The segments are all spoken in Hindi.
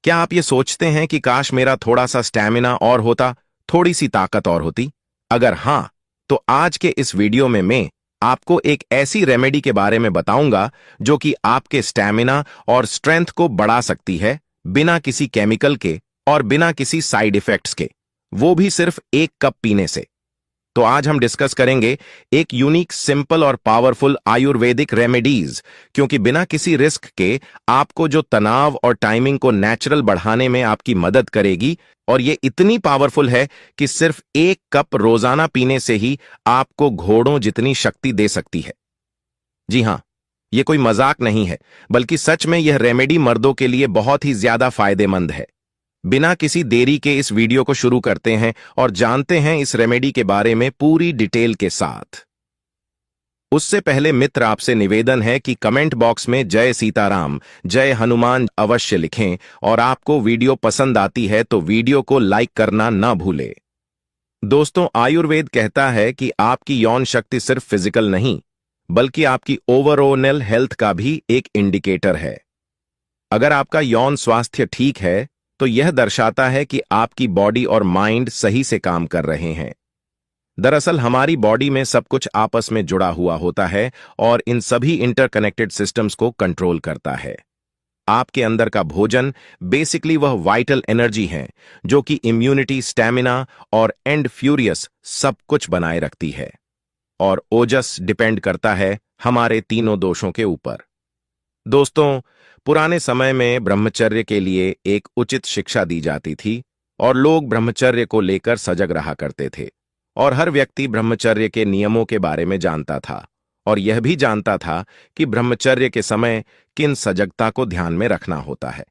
क्या आप ये सोचते हैं कि काश मेरा थोड़ा सा स्टैमिना और होता, थोड़ी सी ताकत और होती? अगर हां, तो आज के इस वीडियो में मैं आपको एक ऐसी रेमेडी के बारे में बताऊंगा जो कि आपके स्टैमिना और स्ट्रेंथ को बढ़ा सकती है, बिना किसी केमिकल के और बिना किसी साइड इफेक्ट्स के, वो भी सिर्फ 1 कप पीने से। तो आज हम डिस्कस करेंगे एक यूनिक, सिंपल और पावरफुल आयुर्वेदिक रेमेडीज, क्योंकि बिना किसी रिस्क के आपको जो तनाव और टाइमिंग को नेचुरल बढ़ाने में आपकी मदद करेगी। और ये इतनी पावरफुल है कि सिर्फ 1 कप रोजाना पीने से ही आपको घोड़ों जितनी शक्ति दे सकती है। जी हां, ये कोई मजाक नहीं है, बल्कि सच में यह रेमेडी मर्दों के लिए बहुत ही ज्यादा फायदेमंद है। बिना किसी देरी के इस वीडियो को शुरू करते हैं और जानते हैं इस रेमेडी के बारे में पूरी डिटेल के साथ। उससे पहले मित्र, आपसे निवेदन है कि कमेंट बॉक्स में जय सीताराम, जय हनुमान अवश्य लिखें, और आपको वीडियो पसंद आती है तो वीडियो को लाइक करना ना भूले। दोस्तों, आयुर्वेद कहता है कि आपकी यौन शक्ति सिर्फ फिजिकल नहीं, बल्कि आपकी ओवरऑल हेल्थ का भी एक इंडिकेटर है। अगर आपका यौन स्वास्थ्य ठीक है, तो यह दर्शाता है कि आपकी बॉडी और माइंड सही से काम कर रहे हैं। दरअसल हमारी बॉडी में सब कुछ आपस में जुड़ा हुआ होता है और इन सभी इंटरकनेक्टेड सिस्टम्स को कंट्रोल करता है। आपके अंदर का भोजन बेसिकली वह वाइटल एनर्जी है जो कि इम्यूनिटी, स्टैमिना और एंड फ्यूरियस सब कुछ बनाए रखती है। और ओजस डिपेंड करता है हमारे तीनों दोषों के ऊपर। दोस्तों, पुराने समय में ब्रह्मचर्य के लिए एक उचित शिक्षा दी जाती थी और लोग ब्रह्मचर्य को लेकर सजग रहा करते थे। और हर व्यक्ति ब्रह्मचर्य के नियमों के बारे में जानता था और यह भी जानता था कि ब्रह्मचर्य के समय किन सजगता को ध्यान में रखना होता है।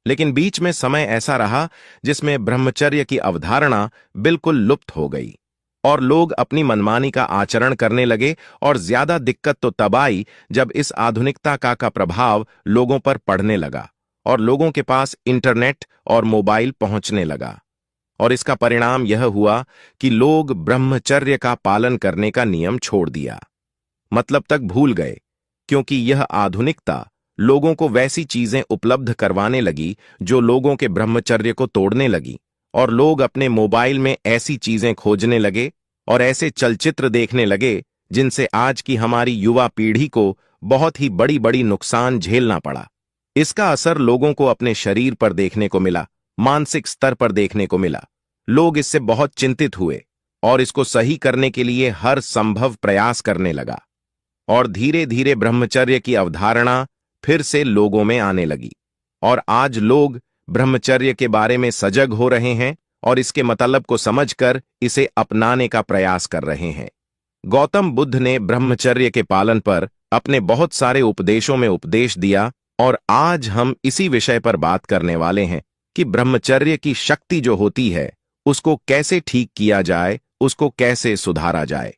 लेकिन बीच में समय ऐसा रहा जिसमें ब्रह्मचर्य की अवधारणा बिल्कुल लुप्त हो गई और लोग अपनी मनमानी का आचरण करने लगे। और ज्यादा दिक्कत तो तब आई जब इस आधुनिकता का प्रभाव लोगों पर पड़ने लगा और लोगों के पास इंटरनेट और मोबाइल पहुंचने लगा। और इसका परिणाम यह हुआ कि लोग ब्रह्मचर्य का पालन करने का नियम छोड़ दिया, मतलब तक भूल गए, क्योंकि यह आधुनिकता लोगों को वैसी चीजें उपलब्ध करवाने लगी जो लोगों के ब्रह्मचर्य को तोड़ने लगी। और लोग अपने मोबाइल में ऐसी चीजें खोजने लगे और ऐसे चलचित्र देखने लगे जिनसे आज की हमारी युवा पीढ़ी को बहुत ही बड़ी बड़ी नुकसान झेलना पड़ा। इसका असर लोगों को अपने शरीर पर देखने को मिला, मानसिक स्तर पर देखने को मिला। लोग इससे बहुत चिंतित हुए और इसको सही करने के लिए हर संभव प्रयास करने लगा। और धीरे धीरे ब्रह्मचर्य की अवधारणा फिर से लोगों में आने लगी और आज लोग ब्रह्मचर्य के बारे में सजग हो रहे हैं और इसके मतलब को समझकर इसे अपनाने का प्रयास कर रहे हैं। गौतम बुद्ध ने ब्रह्मचर्य के पालन पर अपने बहुत सारे उपदेशों में उपदेश दिया और आज हम इसी विषय पर बात करने वाले हैं कि ब्रह्मचर्य की शक्ति जो होती है उसको कैसे ठीक किया जाए, उसको कैसे सुधारा जाए।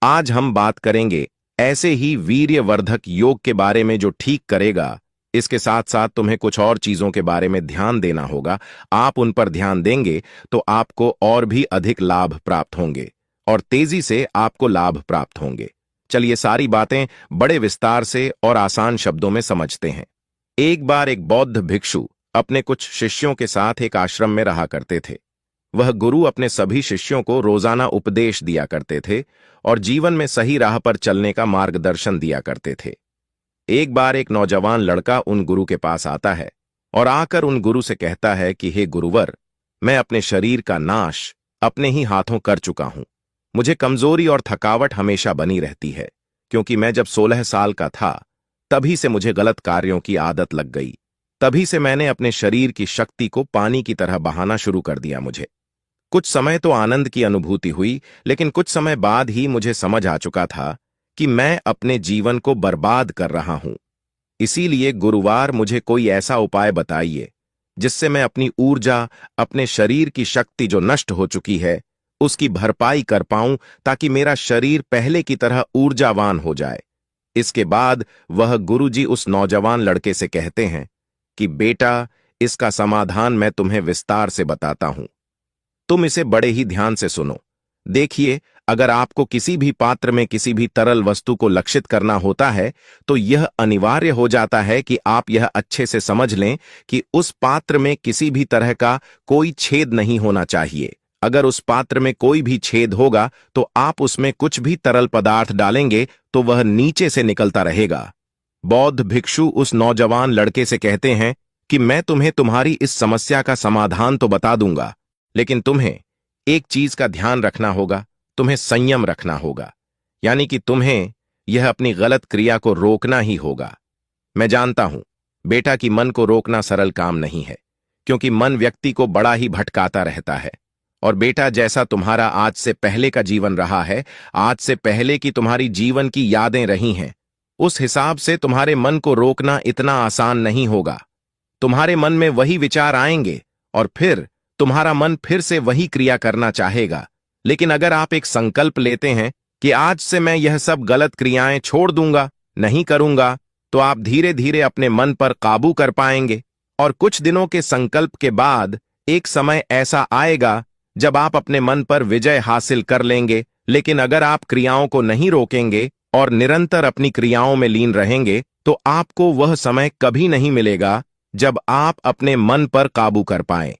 आज हम बात करेंगे ऐसे ही वीर्यवर्धक योग के बारे में जो ठीक करेगा। इसके साथ साथ तुम्हें कुछ और चीजों के बारे में ध्यान देना होगा। आप उन पर ध्यान देंगे तो आपको और भी अधिक लाभ प्राप्त होंगे और तेजी से आपको लाभ प्राप्त होंगे। चलिए सारी बातें बड़े विस्तार से और आसान शब्दों में समझते हैं। एक बार एक बौद्ध भिक्षु अपने कुछ शिष्यों के साथ एक आश्रम में रहा करते थे। वह गुरु अपने सभी शिष्यों को रोजाना उपदेश दिया करते थे और जीवन में सही राह पर चलने का मार्गदर्शन दिया करते थे। एक बार एक नौजवान लड़का उन गुरु के पास आता है और आकर उन गुरु से कहता है कि हे गुरुवर, मैं अपने शरीर का नाश अपने ही हाथों कर चुका हूं। मुझे कमजोरी और थकावट हमेशा बनी रहती है, क्योंकि मैं जब 16 साल का था तभी से मुझे गलत कार्यों की आदत लग गई। तभी से मैंने अपने शरीर की शक्ति को पानी की तरह बहाना शुरू कर दिया। मुझे कुछ समय तो आनंद की अनुभूति हुई, लेकिन कुछ समय बाद ही मुझे समझ आ चुका था कि मैं अपने जीवन को बर्बाद कर रहा हूं। इसीलिए गुरुवार मुझे कोई ऐसा उपाय बताइए जिससे मैं अपनी ऊर्जा, अपने शरीर की शक्ति जो नष्ट हो चुकी है, उसकी भरपाई कर पाऊं, ताकि मेरा शरीर पहले की तरह ऊर्जावान हो जाए। इसके बाद वह गुरुजी उस नौजवान लड़के से कहते हैं कि बेटा, इसका समाधान मैं तुम्हें विस्तार से बताता हूं। तुम इसे बड़े ही ध्यान से सुनो। देखिए, अगर आपको किसी भी पात्र में किसी भी तरल वस्तु को लक्षित करना होता है तो यह अनिवार्य हो जाता है कि आप यह अच्छे से समझ लें कि उस पात्र में किसी भी तरह का कोई छेद नहीं होना चाहिए। अगर उस पात्र में कोई भी छेद होगा तो आप उसमें कुछ भी तरल पदार्थ डालेंगे तो वह नीचे से निकलता रहेगा। बौद्ध भिक्षु उस नौजवान लड़के से कहते हैं कि मैं तुम्हें तुम्हारी इस समस्या का समाधान तो बता दूंगा, लेकिन तुम्हें एक चीज का ध्यान रखना होगा, तुम्हें संयम रखना होगा। यानी कि तुम्हें यह अपनी गलत क्रिया को रोकना ही होगा। मैं जानता हूं बेटा कि मन को रोकना सरल काम नहीं है, क्योंकि मन व्यक्ति को बड़ा ही भटकाता रहता है। और बेटा, जैसा तुम्हारा आज से पहले का जीवन रहा है, आज से पहले की तुम्हारी जीवन की यादें रही हैं, उस हिसाब से तुम्हारे मन को रोकना इतना आसान नहीं होगा। तुम्हारे मन में वही विचार आएंगे और फिर तुम्हारा मन फिर से वही क्रिया करना चाहेगा। लेकिन अगर आप एक संकल्प लेते हैं कि आज से मैं यह सब गलत क्रियाएं छोड़ दूंगा, नहीं करूंगा, तो आप धीरे धीरे अपने मन पर काबू कर पाएंगे। और कुछ दिनों के संकल्प के बाद एक समय ऐसा आएगा जब आप अपने मन पर विजय हासिल कर लेंगे। लेकिन अगर आप क्रियाओं को नहीं रोकेंगे और निरंतर अपनी क्रियाओं में लीन रहेंगे तो आपको वह समय कभी नहीं मिलेगा जब आप अपने मन पर काबू कर पाएं।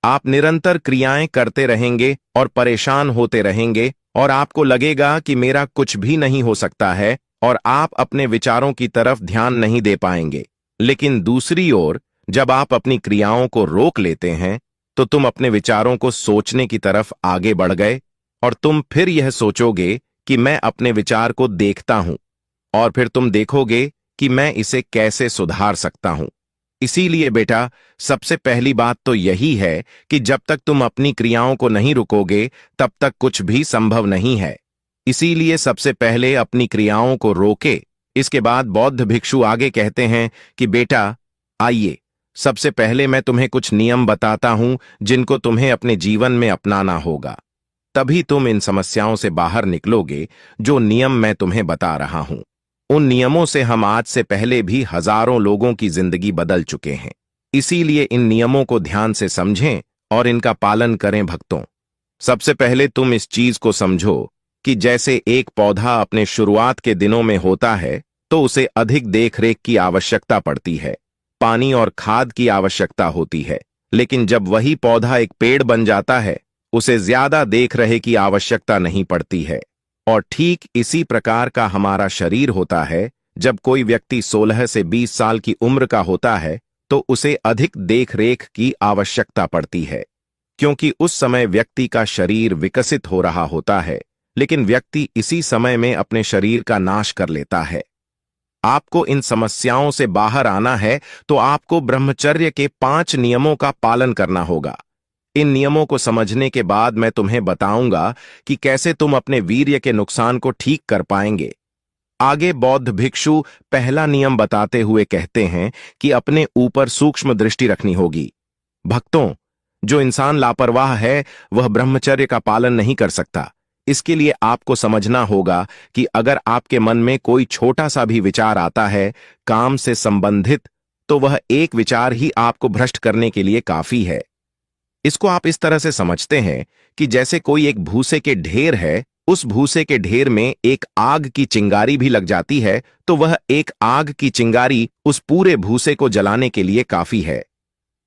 आप निरंतर क्रियाएं करते रहेंगे और परेशान होते रहेंगे और आपको लगेगा कि मेरा कुछ भी नहीं हो सकता है और आप अपने विचारों की तरफ ध्यान नहीं दे पाएंगे। लेकिन दूसरी ओर जब आप अपनी क्रियाओं को रोक लेते हैं तो तुम अपने विचारों को सोचने की तरफ आगे बढ़ गए और तुम फिर यह सोचोगे कि मैं अपने विचार को देखता हूं और फिर तुम देखोगे कि मैं इसे कैसे सुधार सकता हूं। इसीलिए बेटा, सबसे पहली बात तो यही है कि जब तक तुम अपनी क्रियाओं को नहीं रुकोगे तब तक कुछ भी संभव नहीं है। इसीलिए सबसे पहले अपनी क्रियाओं को रोके। इसके बाद बौद्ध भिक्षु आगे कहते हैं कि बेटा, आइए, सबसे पहले मैं तुम्हें कुछ नियम बताता हूं जिनको तुम्हें अपने जीवन में अपनाना होगा। तभी तुम इन समस्याओं से बाहर निकलोगे। जो नियम मैं तुम्हें बता रहा हूं, उन नियमों से हम आज से पहले भी हजारों लोगों की जिंदगी बदल चुके हैं। इसीलिए इन नियमों को ध्यान से समझें और इनका पालन करें भक्तों। सबसे पहले तुम इस चीज को समझो कि जैसे एक पौधा अपने शुरुआत के दिनों में होता है तो उसे अधिक देखरेख की आवश्यकता पड़ती है, पानी और खाद की आवश्यकता होती है। लेकिन जब वही पौधा एक पेड़ बन जाता है, उसे ज्यादा देख रहे की आवश्यकता नहीं पड़ती है। और ठीक इसी प्रकार का हमारा शरीर होता है। जब कोई व्यक्ति 16 से 20 साल की उम्र का होता है तो उसे अधिक देखरेख की आवश्यकता पड़ती है, क्योंकि उस समय व्यक्ति का शरीर विकसित हो रहा होता है। लेकिन व्यक्ति इसी समय में अपने शरीर का नाश कर लेता है। आपको इन समस्याओं से बाहर आना है तो आपको ब्रह्मचर्य के 5 नियमों का पालन करना होगा। इन नियमों को समझने के बाद मैं तुम्हें बताऊंगा कि कैसे तुम अपने वीर्य के नुकसान को ठीक कर पाएंगे। आगे बौद्ध भिक्षु पहला नियम बताते हुए कहते हैं कि अपने ऊपर सूक्ष्म दृष्टि रखनी होगी। भक्तों, जो इंसान लापरवाह है वह ब्रह्मचर्य का पालन नहीं कर सकता। इसके लिए आपको समझना होगा कि अगर आपके मन में कोई छोटा सा भी विचार आता है काम से संबंधित, तो वह एक विचार ही आपको भ्रष्ट करने के लिए काफी है। इसको आप इस तरह से समझते हैं कि जैसे कोई एक भूसे के ढेर है, उस भूसे के ढेर में एक आग की चिंगारी भी लग जाती है तो वह एक आग की चिंगारी उस पूरे भूसे को जलाने के लिए काफी है।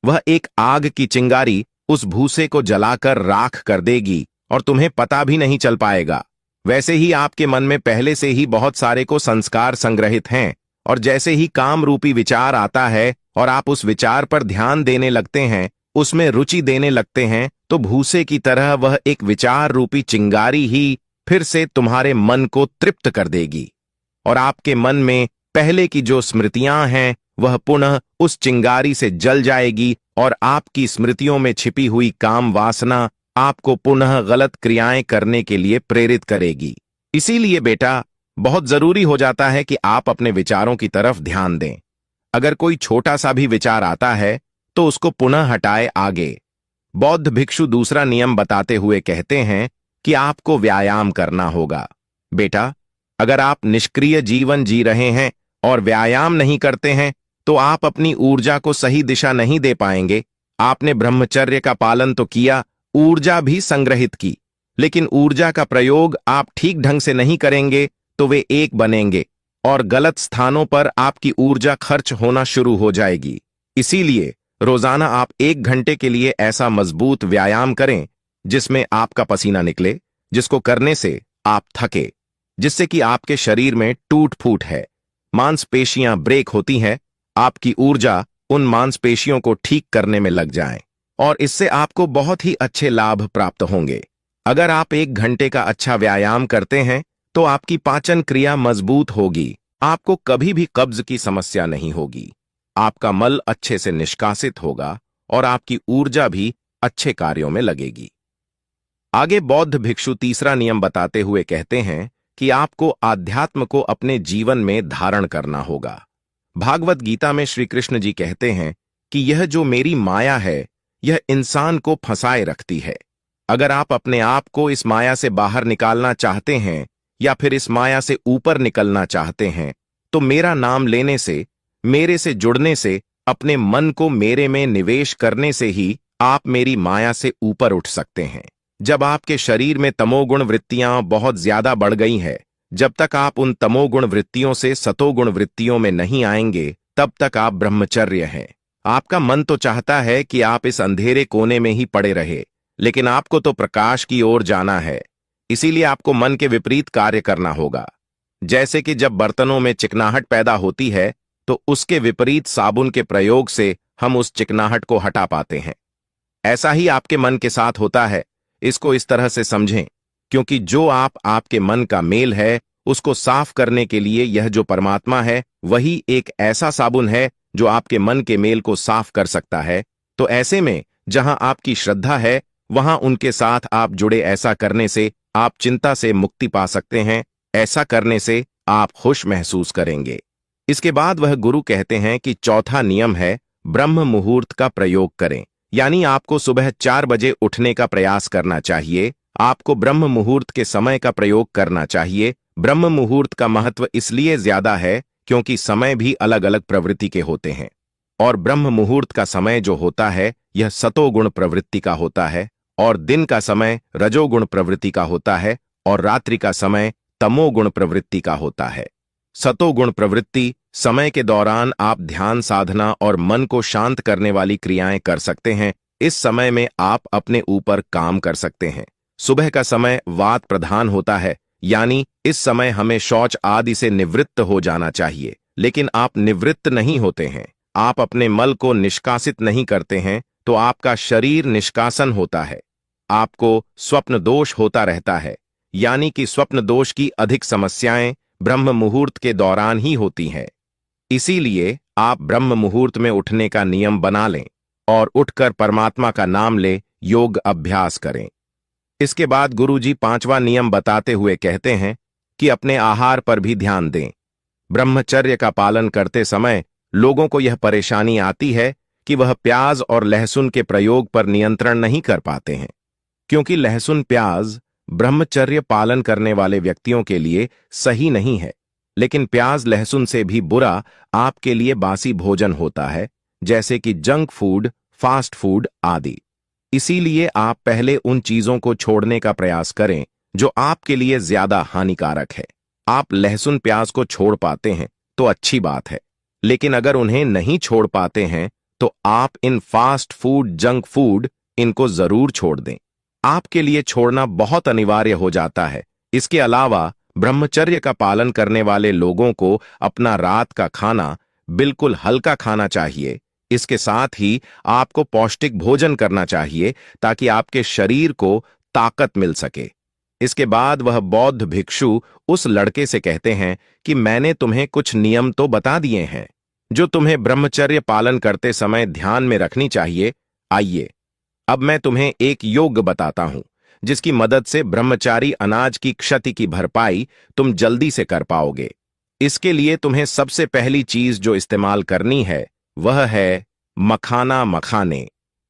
वह एक आग की चिंगारी उस भूसे को जलाकर राख कर देगी और तुम्हें पता भी नहीं चल पाएगा। वैसे ही आपके मन में पहले से ही बहुत सारे को संस्कार संग्रहित हैं और जैसे ही काम रूपी विचार आता है और आप उस विचार पर ध्यान देने लगते हैं, उसमें रुचि देने लगते हैं, तो भूसे की तरह वह एक विचार रूपी चिंगारी ही फिर से तुम्हारे मन को तृप्त कर देगी और आपके मन में पहले की जो स्मृतियां हैं वह पुनः उस चिंगारी से जल जाएगी और आपकी स्मृतियों में छिपी हुई काम वासना आपको पुनः गलत क्रियाएं करने के लिए प्रेरित करेगी। इसीलिए बेटा, बहुत जरूरी हो जाता है कि आप अपने विचारों की तरफ ध्यान दें। अगर कोई छोटा सा भी विचार आता है तो उसको पुनः हटाए आगे। बौद्ध भिक्षु दूसरा नियम बताते हुए कहते हैं कि आपको व्यायाम करना होगा। बेटा, अगर आप निष्क्रिय जीवन जी रहे हैं और व्यायाम नहीं करते हैं तो आप अपनी ऊर्जा को सही दिशा नहीं दे पाएंगे। आपने ब्रह्मचर्य का पालन तो किया, ऊर्जा भी संग्रहित की, लेकिन ऊर्जा का प्रयोग आप ठीक ढंग से नहीं करेंगे तो वे एक बनेंगे और गलत स्थानों पर आपकी ऊर्जा खर्च होना शुरू हो जाएगी। इसीलिए रोजाना आप 1 घंटे के लिए ऐसा मजबूत व्यायाम करें जिसमें आपका पसीना निकले, जिसको करने से आप थके, जिससे कि आपके शरीर में टूट फूट है, मांसपेशियां ब्रेक होती हैं, आपकी ऊर्जा उन मांसपेशियों को ठीक करने में लग जाए और इससे आपको बहुत ही अच्छे लाभ प्राप्त होंगे। अगर आप 1 घंटे का अच्छा व्यायाम करते हैं तो आपकी पाचन क्रिया मजबूत होगी, आपको कभी भी कब्ज की समस्या नहीं होगी, आपका मल अच्छे से निष्कासित होगा और आपकी ऊर्जा भी अच्छे कार्यों में लगेगी। आगे बौद्ध भिक्षु तीसरा नियम बताते हुए कहते हैं कि आपको आध्यात्म को अपने जीवन में धारण करना होगा। भागवत गीता में श्री कृष्ण जी कहते हैं कि यह जो मेरी माया है यह इंसान को फंसाए रखती है। अगर आप अपने आप को इस माया से बाहर निकालना चाहते हैं या फिर इस माया से ऊपर निकलना चाहते हैं तो मेरा नाम लेने से, मेरे से जुड़ने से, अपने मन को मेरे में निवेश करने से ही आप मेरी माया से ऊपर उठ सकते हैं। जब आपके शरीर में तमोगुण वृत्तियां बहुत ज्यादा बढ़ गई है, जब तक आप उन तमोगुण वृत्तियों से सतोगुण वृत्तियों में नहीं आएंगे तब तक आप ब्रह्मचर्य हैं। आपका मन तो चाहता है कि आप इस अंधेरे कोने में ही पड़े रहे, लेकिन आपको तो प्रकाश की ओर जाना है। इसीलिए आपको मन के विपरीत कार्य करना होगा। जैसे कि जब बर्तनों में चिकनाहट पैदा होती है तो उसके विपरीत साबुन के प्रयोग से हम उस चिकनाहट को हटा पाते हैं। ऐसा ही आपके मन के साथ होता है। इसको इस तरह से समझें, क्योंकि जो आपके मन का मेल है उसको साफ करने के लिए यह जो परमात्मा है वही एक ऐसा साबुन है जो आपके मन के मेल को साफ कर सकता है। तो ऐसे में जहां आपकी श्रद्धा है वहां उनके साथ आप जुड़े। ऐसा करने से आप चिंता से मुक्ति पा सकते हैं। ऐसा करने से आप खुश महसूस करेंगे। इसके बाद वह गुरु कहते हैं कि चौथा नियम है ब्रह्म मुहूर्त का प्रयोग करें, यानी आपको सुबह 4 बजे उठने का प्रयास करना चाहिए। आपको ब्रह्म मुहूर्त के समय का प्रयोग करना चाहिए। ब्रह्म मुहूर्त का महत्व इसलिए ज्यादा है क्योंकि समय भी अलग अलग प्रवृत्ति के होते हैं और ब्रह्म मुहूर्त का समय जो होता है यह सतोगुण प्रवृत्ति का होता है और दिन का समय रजोगुण प्रवृत्ति का होता है और रात्रि का समय तमोगुण प्रवृत्ति का होता है। सतोगुण प्रवृत्ति समय के दौरान आप ध्यान साधना और मन को शांत करने वाली क्रियाएं कर सकते हैं। इस समय में आप अपने ऊपर काम कर सकते हैं। सुबह का समय वात प्रधान होता है, यानी इस समय हमें शौच आदि से निवृत्त हो जाना चाहिए, लेकिन आप निवृत्त नहीं होते हैं। आप अपने मल को निष्कासित नहीं करते हैं तो आपका शरीर निष्कासन होता है। आपको स्वप्न दोष होता रहता है, यानी कि स्वप्न दोष की अधिक समस्याएं ब्रह्म मुहूर्त के दौरान ही होती हैं। इसीलिए आप ब्रह्म मुहूर्त में उठने का नियम बना लें और उठकर परमात्मा का नाम ले योग अभ्यास करें। इसके बाद गुरुजी 5वां नियम बताते हुए कहते हैं कि अपने आहार पर भी ध्यान दें। ब्रह्मचर्य का पालन करते समय लोगों को यह परेशानी आती है कि वह प्याज और लहसुन के प्रयोग पर नियंत्रण नहीं कर पाते हैं, क्योंकि लहसुन प्याज ब्रह्मचर्य पालन करने वाले व्यक्तियों के लिए सही नहीं है। लेकिन प्याज लहसुन से भी बुरा आपके लिए बासी भोजन होता है, जैसे कि जंक फूड, फास्ट फूड आदि। इसीलिए आप पहले उन चीजों को छोड़ने का प्रयास करें जो आपके लिए ज्यादा हानिकारक है। आप लहसुन प्याज को छोड़ पाते हैं तो अच्छी बात है, लेकिन अगर उन्हें नहीं छोड़ पाते हैं तो आप इन फास्ट फूड, जंक फूड इनको जरूर छोड़ दें। आपके लिए छोड़ना बहुत अनिवार्य हो जाता है। इसके अलावा ब्रह्मचर्य का पालन करने वाले लोगों को अपना रात का खाना बिल्कुल हल्का खाना चाहिए। इसके साथ ही आपको पौष्टिक भोजन करना चाहिए ताकि आपके शरीर को ताकत मिल सके। इसके बाद वह बौद्ध भिक्षु उस लड़के से कहते हैं कि मैंने तुम्हें कुछ नियम तो बता दिए हैं जो तुम्हें ब्रह्मचर्य पालन करते समय ध्यान में रखनी चाहिए। आइए अब मैं तुम्हें एक योग बताता हूं जिसकी मदद से ब्रह्मचारी अनाज की क्षति की भरपाई तुम जल्दी से कर पाओगे। इसके लिए तुम्हें सबसे पहली चीज जो इस्तेमाल करनी है वह है मखाना मखाने।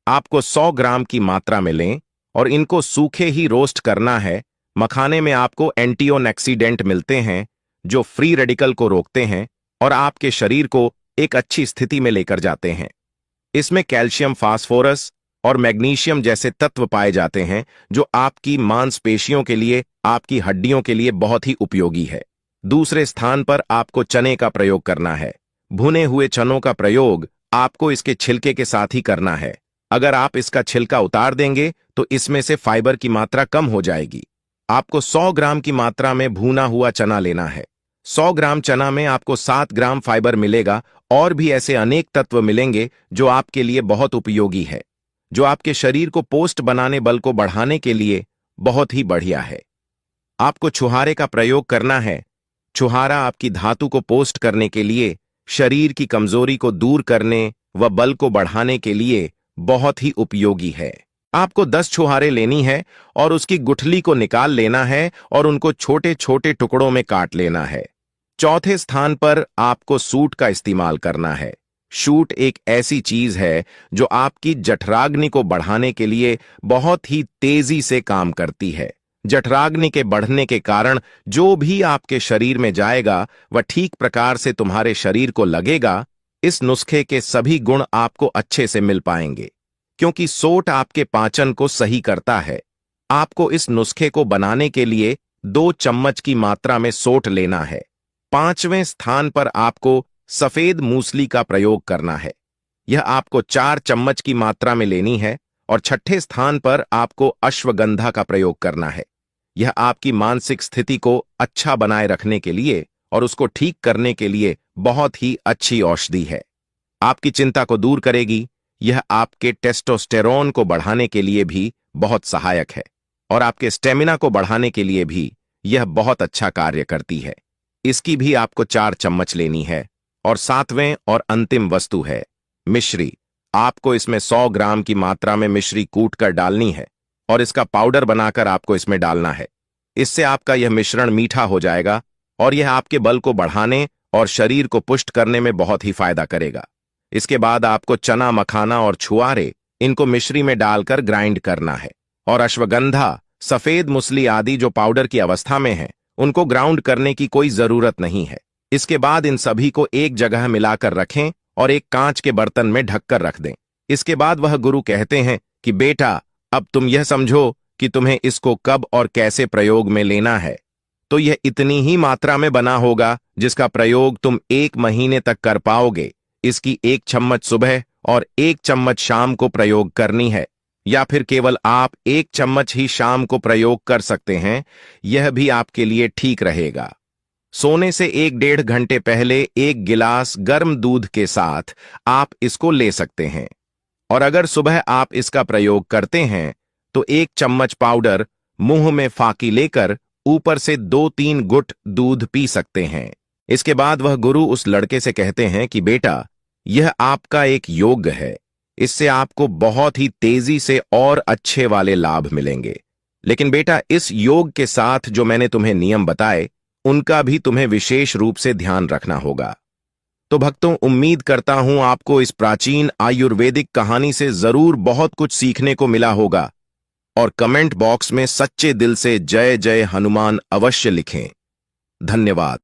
आपको 100 ग्राम की मात्रा में लें और इनको सूखे ही रोस्ट करना है। मखाने में आपको एंटीऑक्सीडेंट मिलते हैं जो फ्री रेडिकल को रोकते हैं और आपके शरीर को एक अच्छी स्थिति में लेकर जाते हैं। इसमें कैल्शियम, फास्फोरस, और मैग्नीशियम जैसे तत्व पाए जाते हैं जो आपकी मांसपेशियों के लिए, आपकी हड्डियों के लिए बहुत ही उपयोगी है। दूसरे स्थान पर आपको चने का प्रयोग करना है। भुने हुए चनों का प्रयोग आपको इसके छिलके के साथ ही करना है। अगर आप इसका छिलका उतार देंगे तो इसमें से फाइबर की मात्रा कम हो जाएगी। आपको 100 ग्राम की मात्रा में भुना हुआ चना लेना है। 100 ग्राम चना में आपको 7 ग्राम फाइबर मिलेगा और भी ऐसे अनेक तत्व मिलेंगे जो आपके लिए बहुत उपयोगी है, जो आपके शरीर को पोस्ट बनाने, बल को बढ़ाने के लिए बहुत ही बढ़िया है। आपको छुहारे का प्रयोग करना है। छुहारा आपकी धातु को पोस्ट करने के लिए, शरीर की कमजोरी को दूर करने व बल को बढ़ाने के लिए बहुत ही उपयोगी है। आपको 10 छुहारे लेनी है और उसकी गुठली को निकाल लेना है और उनको छोटे छोटे टुकड़ों में काट लेना है। चौथे स्थान पर आपको सूट का इस्तेमाल करना है। सूट एक ऐसी चीज है जो आपकी जठराग्नि को बढ़ाने के लिए बहुत ही तेजी से काम करती है। जठराग्नि के बढ़ने के कारण जो भी आपके शरीर में जाएगा वह ठीक प्रकार से तुम्हारे शरीर को लगेगा। इस नुस्खे के सभी गुण आपको अच्छे से मिल पाएंगे क्योंकि सोट आपके पाचन को सही करता है। आपको इस नुस्खे को बनाने के लिए 2 चम्मच की मात्रा में सोट लेना है। 5वें स्थान पर आपको सफेद मूसली का प्रयोग करना है। यह आपको 4 चम्मच की मात्रा में लेनी है। और 6ठे स्थान पर आपको अश्वगंधा का प्रयोग करना है। यह आपकी मानसिक स्थिति को अच्छा बनाए रखने के लिए और उसको ठीक करने के लिए बहुत ही अच्छी औषधि है। आपकी चिंता को दूर करेगी। यह आपके टेस्टोस्टेरोन को बढ़ाने के लिए भी बहुत सहायक है और आपके स्टेमिना को बढ़ाने के लिए भी यह बहुत अच्छा कार्य करती है। इसकी भी आपको 4 चम्मच लेनी है। और 7वें और अंतिम वस्तु है मिश्री। आपको इसमें 100 ग्राम की मात्रा में मिश्री कूट कर डालनी है और इसका पाउडर बनाकर आपको इसमें डालना है। इससे आपका यह मिश्रण मीठा हो जाएगा और यह आपके बल को बढ़ाने और शरीर को पुष्ट करने में बहुत ही फायदा करेगा। इसके बाद आपको चना, मखाना और छुआरे, इनको मिश्री में डालकर ग्राइंड करना है और अश्वगंधा, सफेद मूसली आदि जो पाउडर की अवस्था में है, उनको ग्राउंड करने की कोई जरूरत नहीं है। इसके बाद इन सभी को एक जगह मिलाकर रखें और एक कांच के बर्तन में ढककर रख दें। इसके बाद वह गुरु कहते हैं कि बेटा, अब तुम यह समझो कि तुम्हें इसको कब और कैसे प्रयोग में लेना है। तो यह इतनी ही मात्रा में बना होगा जिसका प्रयोग तुम 1 महीने तक कर पाओगे। इसकी 1 चम्मच सुबह और 1 चम्मच शाम को प्रयोग करनी है, या फिर केवल आप 1 चम्मच ही शाम को प्रयोग कर सकते हैं। यह भी आपके लिए ठीक रहेगा। सोने से 1-1.5 घंटे पहले 1 गिलास गर्म दूध के साथ आप इसको ले सकते हैं। और अगर सुबह आप इसका प्रयोग करते हैं तो 1 चम्मच पाउडर मुंह में फाकी लेकर ऊपर से 2-3 गुट दूध पी सकते हैं। इसके बाद वह गुरु उस लड़के से कहते हैं कि बेटा, यह आपका एक योग है। इससे आपको बहुत ही तेजी से और अच्छे वाले लाभ मिलेंगे। लेकिन बेटा, इस योग के साथ जो मैंने तुम्हें नियम बताए, उनका भी तुम्हें विशेष रूप से ध्यान रखना होगा। तो भक्तों, उम्मीद करता हूं आपको इस प्राचीन आयुर्वेदिक कहानी से जरूर बहुत कुछ सीखने को मिला होगा। और कमेंट बॉक्स में सच्चे दिल से जय जय हनुमान अवश्य लिखें। धन्यवाद।